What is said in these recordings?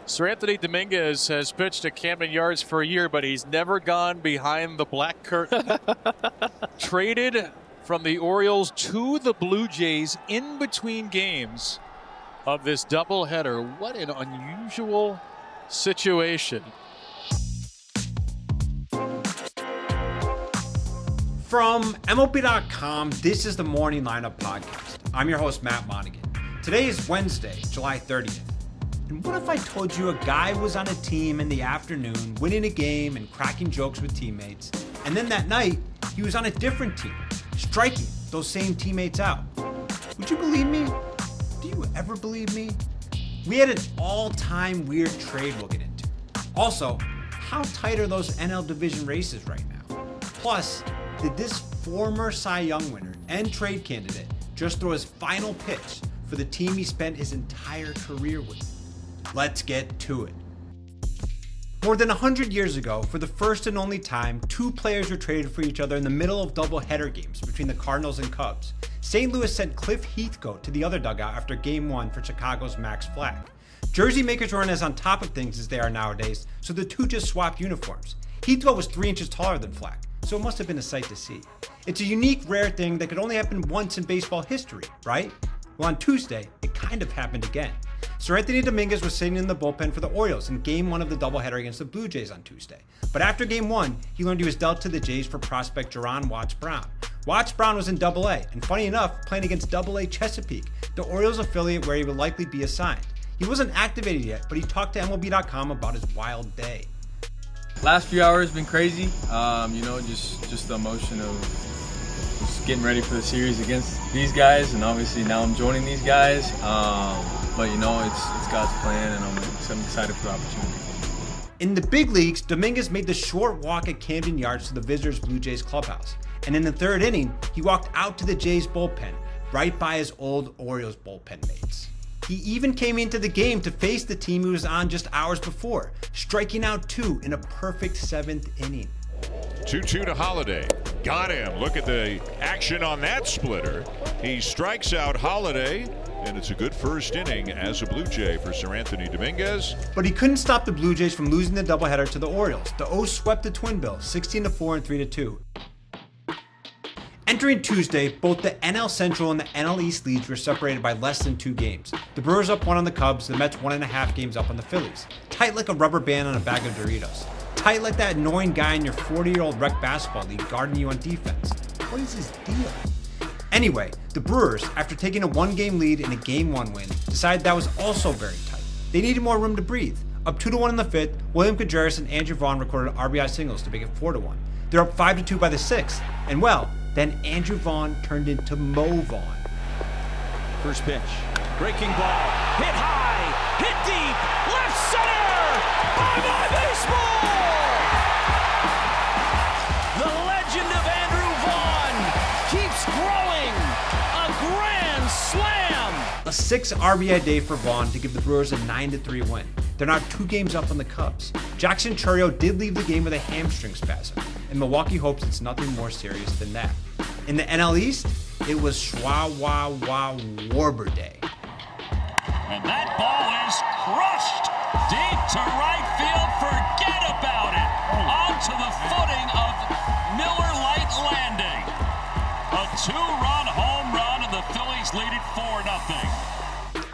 Seranthony Dominguez has pitched at Camden Yards for a year, but he's never gone behind the black curtain. Traded from the Orioles to the Blue Jays in between games of this doubleheader. What an unusual situation. From MLB.com, this is the Morning Lineup Podcast. I'm your host, Matt Monaghan. Today is Wednesday, July 30th. And what if I told you a guy was on a team in the afternoon, winning a game and cracking jokes with teammates, and then that night, he was on a different team, striking those same teammates out? Would you believe me? Do you ever believe me? We had an all-time weird trade we'll get into. Also, how tight are those NL division races right now? Plus, did this former Cy Young winner and trade candidate just throw his final pitch for the team he spent his entire career with? Let's get to it. More than 100 years ago, for the first and only time, two players were traded for each other in the middle of doubleheader games between the Cardinals and Cubs. St. Louis sent Cliff Heathcote to the other dugout after Game 1 for Chicago's Max Flack. Jersey makers weren't as on top of things as they are nowadays, so the two just swapped uniforms. Heathcote was 3 inches taller than Flack, so it must have been a sight to see. It's a unique, rare thing that could only happen once in baseball history, right? Well, on Tuesday, it kind of happened again. Seranthony Domínguez was sitting in the bullpen for the Orioles in Game 1 of the doubleheader against the Blue Jays on Tuesday. But after Game 1, he learned he was dealt to the Jays for prospect Jerron Watts Brown. Watts Brown was in Double-A, and funny enough, playing against Double-A Chesapeake, the Orioles affiliate where he would likely be assigned. He wasn't activated yet, but he talked to MLB.com about his wild day. Last few hours been crazy. Just the emotion of just getting ready for the series against these guys, and obviously now I'm joining these guys. But it's God's plan, and I'm excited for the opportunity. In the big leagues, Domínguez made the short walk at Camden Yards to the visitors' Blue Jays clubhouse. And in the third inning, he walked out to the Jays bullpen, right by his old Orioles bullpen mates. He even came into the game to face the team he was on just hours before, striking out 2 in a perfect 7th inning. 2-2 to Holiday. Got him. Look at the action on that splitter. He strikes out Holiday, and it's a good first inning as a Blue Jay for Seranthony Domínguez. But he couldn't stop the Blue Jays from losing the doubleheader to the Orioles. The O's swept the Twin Bills 16-4 and 3-2. Entering Tuesday, both the NL Central and the NL East leads were separated by less than 2 games. The Brewers up 1 on the Cubs, the Mets 1.5 games up on the Phillies. Tight like a rubber band on a bag of Doritos. Tight like that annoying guy in your 40-year-old rec basketball league guarding you on defense. What is his deal? Anyway, the Brewers, after taking a 1-game lead in a Game 1 win, decided that was also very tight. They needed more room to breathe. Up 2-1 in the 5th, William Contreras and Andrew Vaughn recorded RBI singles to make it 4-1. They're up 5-2 by the 6th, and well, then Andrew Vaughn turned into Mo Vaughn. First pitch, breaking ball, hit high, hit deep, left center, bye-bye baseball! The legend of Andrew Vaughn keeps growing, a grand slam! A 6 RBI day for Vaughn to give the Brewers a 9-3 win. They're now 2 games up on the Cubs. Jackson Chourio did leave the game with a hamstring spasm, and Milwaukee hopes it's nothing more serious than that. In the NL East, it was Schwa-Wah-Wah-Warber Day. And that ball is crushed deep to right field. Forget about it. Onto the footing of Miller Lite Landing. A 2-run home run, and the Phillies lead it 4-0.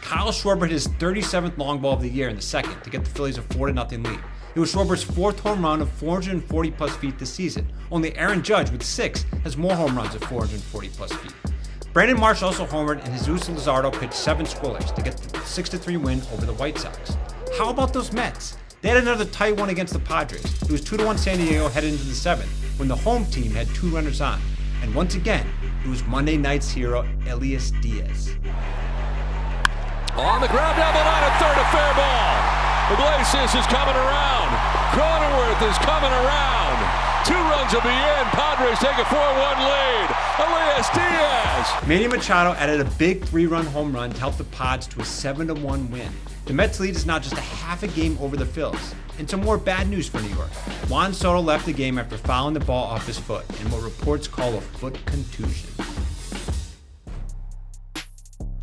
Kyle Schwarber hit his 37th long ball of the year in the second to get the Phillies a 4-0 lead. It was Schwarber's 4th home run of 440-plus feet this season. Only Aaron Judge, with 6, has more home runs of 440-plus feet. Brandon Marsh also homered, and Jesus Luzardo pitched 7 scoreless to get the 6-3 win over the White Sox. How about those Mets? They had another tight one against the Padres. It was 2-1 San Diego headed into the 7th when the home team had 2 runners on. And once again, it was Monday night's hero, Elias Diaz. On the ground down the line, a third, a fair ball. Iglesias is coming around. Cronenworth is coming around. 2 runs will be in. Padres take a 4-1 lead. Elias Diaz. Manny Machado added a big 3-run home run to help the Pods to a 7-1 win. The Mets lead is now just a half a game over the Phils. And some more bad news for New York. Juan Soto left the game after fouling the ball off his foot in what reports call a foot contusion.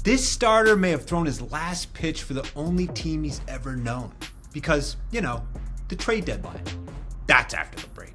This starter may have thrown his last pitch for the only team he's ever known. because, the trade deadline. That's after the break.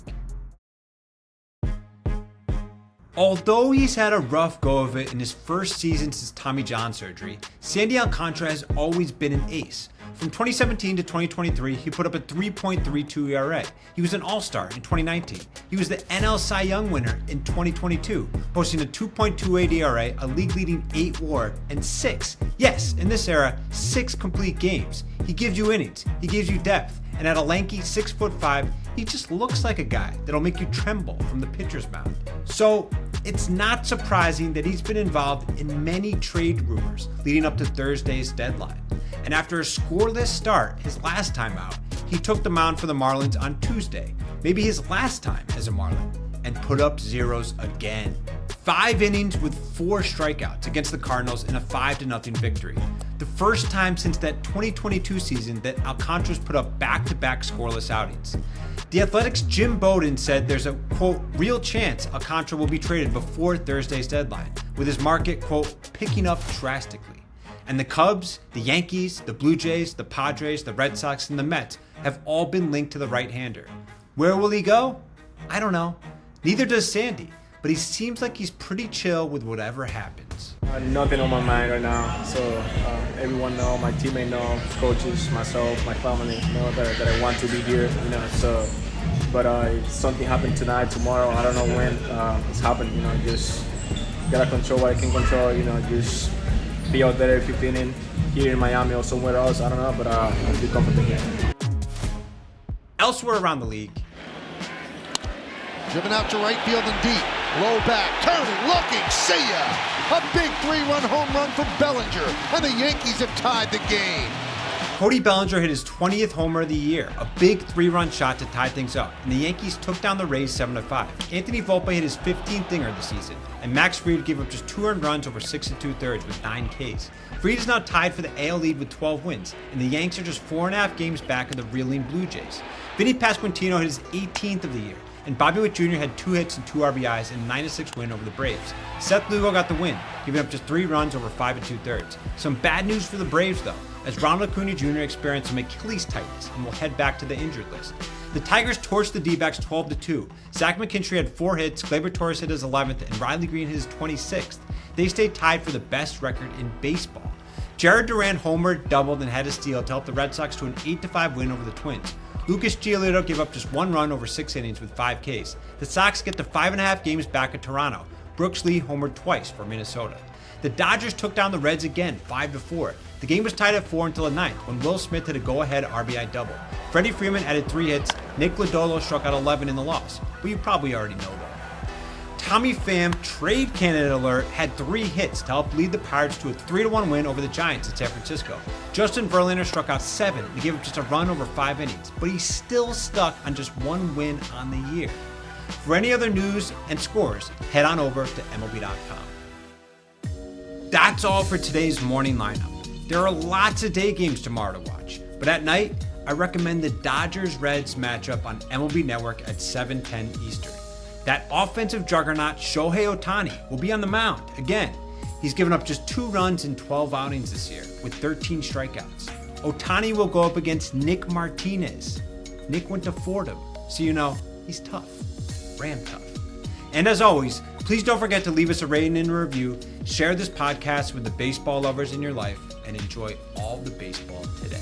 Although he's had a rough go of it in his first season since Tommy John surgery, Sandy Alcantara has always been an ace. From 2017 to 2023, he put up a 3.32 ERA. He was an All-Star in 2019. He was the NL Cy Young winner in 2022, posting a 2.28 ERA, a league-leading 8 WAR, and 6, yes, in this era, 6 complete games. He gives you innings, he gives you depth, and at a lanky 6'5", he just looks like a guy that'll make you tremble from the pitcher's mound. So it's not surprising that he's been involved in many trade rumors leading up to Thursday's deadline. And after a scoreless start his last time out, he took the mound for the Marlins on Tuesday, maybe his last time as a Marlin, and put up zeros again. 5 innings with 4 strikeouts against the Cardinals in a 5-0 victory. The first time since that 2022 season that Alcantara's put up back-to-back scoreless outings. The Athletics' Jim Bowden said there's a, quote, real chance Alcantara will be traded before Thursday's deadline, with his market, quote, picking up drastically. And the Cubs, the Yankees, the Blue Jays, the Padres, the Red Sox, and the Mets have all been linked to the right-hander. Where will he go? I don't know. Neither does Sandy, but he seems like he's pretty chill with whatever happens. Nothing on my mind right now, so everyone know, my teammate know, coaches, myself, my family know that I want to be here, so, but if something happened tonight, tomorrow, I don't know when it's happened, just gotta control what I can control, just be out there if you're feeling here in Miami or somewhere else, I don't know, but I feel comfortable here. Elsewhere around the league, driven out to right field and deep. Low back, turning, looking, see ya! A big 3-run home run from Bellinger, and the Yankees have tied the game. Cody Bellinger hit his 20th homer of the year, a big 3-run shot to tie things up, and the Yankees took down the Rays 7-5. Anthony Volpe hit his 15th dinger of the season, and Max Fried gave up just 2 earned runs over 6 2/3 with 9 Ks. Fried is now tied for the AL lead with 12 wins, and the Yanks are just 4.5 games back of the reeling Blue Jays. Vinny Pasquantino hit his 18th of the year, and Bobby Witt Jr. had 2 hits and 2 RBIs in a 9-6 win over the Braves. Seth Lugo got the win, giving up just 3 runs over 5 2/3. Some bad news for the Braves though, as Ronald Acuna Jr. experienced some Achilles tightness and will head back to the injured list. The Tigers torched the D-backs 12-2. Zach McKinstry had 4 hits, Gleyber Torres hit his 11th, and Riley Green hit his 26th. They stayed tied for the best record in baseball. Jared Duran homered, doubled, and had a steal to help the Red Sox to an 8-5 win over the Twins. Lucas Giolito gave up just 1 run over 6 innings with 5 Ks. The Sox get the 5.5 games back at Toronto. Brooks Lee homered twice for Minnesota. The Dodgers took down the Reds again, 5-4. The game was tied at 4 until the 9th, when Will Smith hit a go-ahead RBI double. Freddie Freeman added 3 hits. Nick Lodolo struck out 11 in the loss, but you probably already know that. Tommy Pham, trade candidate alert, had 3 hits to help lead the Pirates to a 3-1 win over the Giants in San Francisco. Justin Verlander struck out 7 and gave up just a run over 5 innings, but he's still stuck on just 1 win on the year. For any other news and scores, head on over to MLB.com. That's all for today's morning lineup. There are lots of day games tomorrow to watch, but at night, I recommend the Dodgers-Reds matchup on MLB Network at 7:10 Eastern. That offensive juggernaut Shohei Ohtani will be on the mound again. He's given up just 2 runs in 12 outings this year with 13 strikeouts. Ohtani will go up against Nick Martinez. Nick went to Fordham, so he's tough. Ram tough. And as always, please don't forget to leave us a rating and a review, share this podcast with the baseball lovers in your life, and enjoy all the baseball today.